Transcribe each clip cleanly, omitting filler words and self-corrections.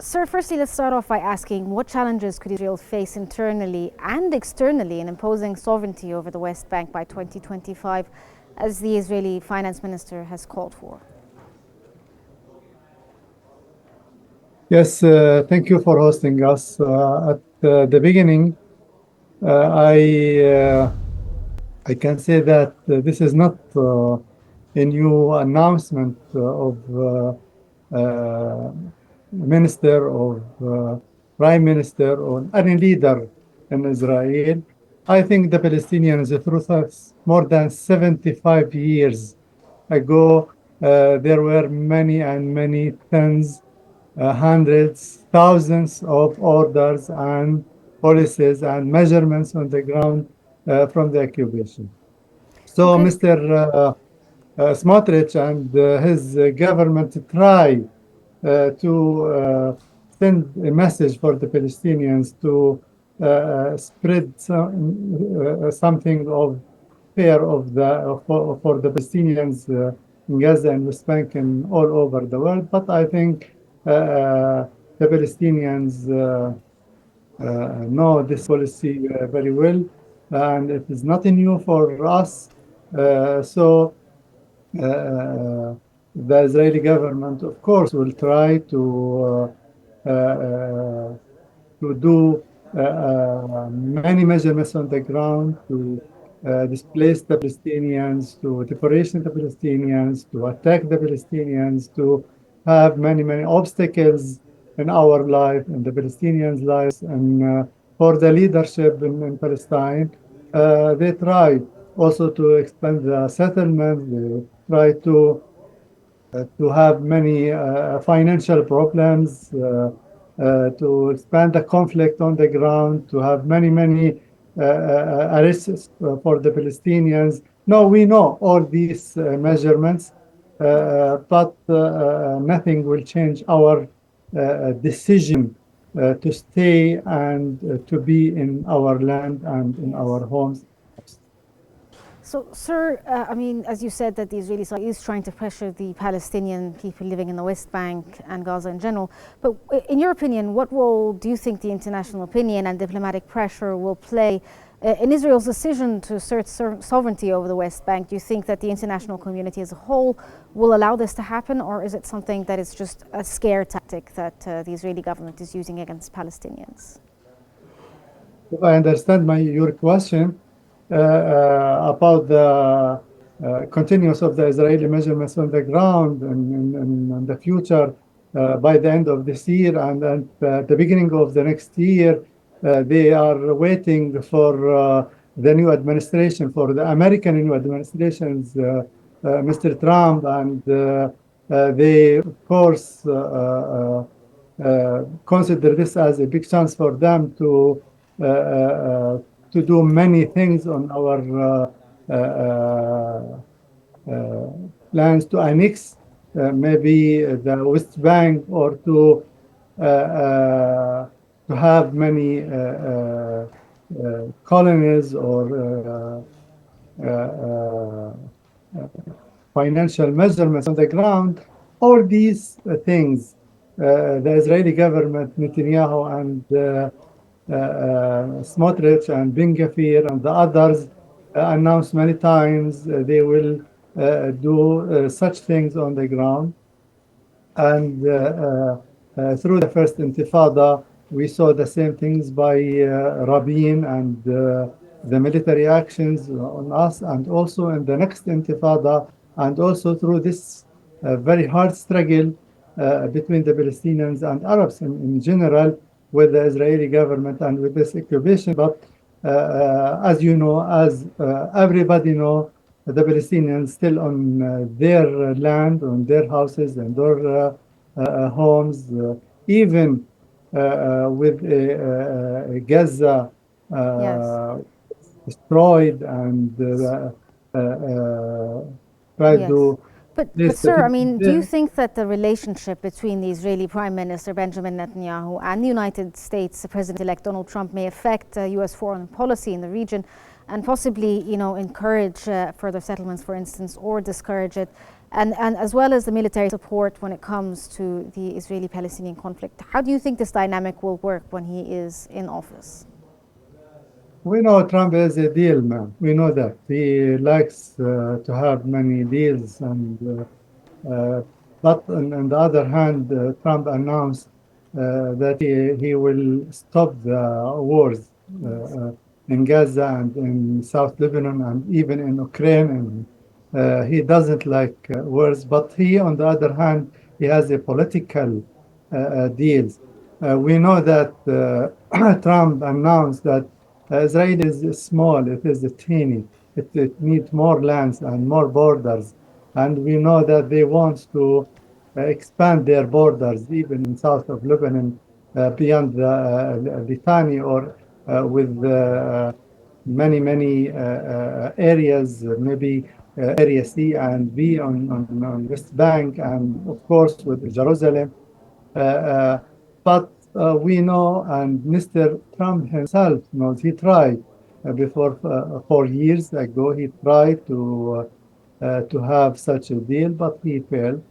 Sir, firstly, let's start off by asking what challenges could Israel face internally and externally in imposing sovereignty over the West Bank by 2025, as the Israeli finance minister has called for? Yes, thank you for hosting us. At the beginning, I can say that this is not a new announcement of minister or prime minister or any leader in Israel. I think the Palestinians, through more than 75 years ago, there were many and many tens, hundreds, thousands of orders and policies and measurements on the ground from the occupation. So Okay. Mr. Smotrich and his government try to send a message for the Palestinians to spread something of fear of for the Palestinians in Gaza and West Bank and all over the world. But I think the Palestinians know this policy very well, and it is nothing new for us. So the Israeli government, of course, will try to do many measurements on the ground to displace the Palestinians, to deportation the Palestinians, to attack the Palestinians, to have many, many obstacles in our life, in the Palestinians' lives, and for the leadership in Palestine. They try also to expand the settlement. They try to have many financial problems, to expand the conflict on the ground, to have many, many arrests for the Palestinians. No, we know all these measurements, but nothing will change our decision to stay and to be in our land and in our homes. So, sir, I mean, as you said, that the Israeli side is trying to pressure the Palestinian people living in the West Bank and Gaza in general. But in your opinion, what role do you think the international opinion and diplomatic pressure will play in Israel's decision to assert sovereignty over the West Bank? Do you think that the international community as a whole will allow this to happen, or is it something that is just a scare tactic that the Israeli government is using against Palestinians? If I understand your question about the continuance of the Israeli measurements on the ground in the future by the end of this year and at the beginning of the next year, they are waiting for the new administration, for the American new administrations, Mr. Trump, and they, of course, consider this as a big chance for them to do many things on our plans to annex maybe the West Bank or to have many colonies or financial measurements on the ground. All these things, the Israeli government, Netanyahu and Smotrich and Ben Gvir and the others announced many times they will do such things on the ground. And through the first Intifada, we saw the same things by Rabin and the military actions on us, and also in the next Intifada, and also through this very hard struggle between the Palestinians and Arabs in general with the Israeli government and with this occupation. But as you know, as everybody know, the Palestinians still on their land, on their houses and their homes, even with Gaza Yes. destroyed and tried Yes. to But place the sir, I people mean, do you there. think that the relationship between the Israeli Prime Minister Benjamin Netanyahu and the United States President-elect Donald Trump may affect U.S. foreign policy in the region and possibly, encourage further settlements, for instance, or discourage it? and as well as the military support when it comes to the Israeli-Palestinian conflict. How do you think this dynamic will work when he is in office? We know Trump is a deal man. We know that. He likes to have many deals. But on the other hand, Trump announced that he will stop the wars in Gaza and in South Lebanon and even in Ukraine. And he doesn't like wars. But he, on the other hand, he has a political deals. We know that Trump announced that Israel is small, it is teeny, it needs more lands and more borders. And we know that they want to expand their borders, even in south of Lebanon, beyond the Litani or with many areas, maybe Area C and B on West Bank, and of course with Jerusalem. Uh, uh, but we know, and Mr. Trump himself knows, he tried before 4 years ago, he tried to have such a deal, but he failed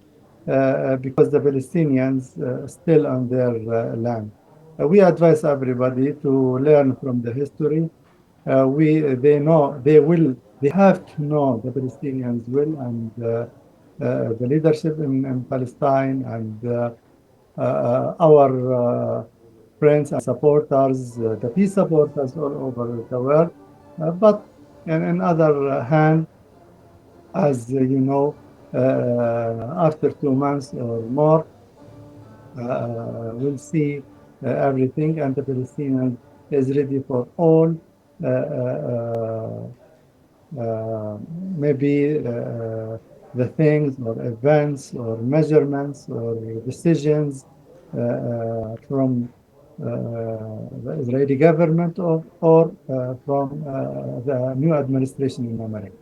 because the Palestinians still on their land. We advise everybody to learn from the history. They know they have to know the Palestinians will and the leadership in Palestine and our friends and supporters, the peace supporters all over the world. But in other hand, as you know, after 2 months or more, we'll see everything, and the Palestinians is ready for all maybe the things or events or measurements or decisions from the Israeli government or from the new administration in America.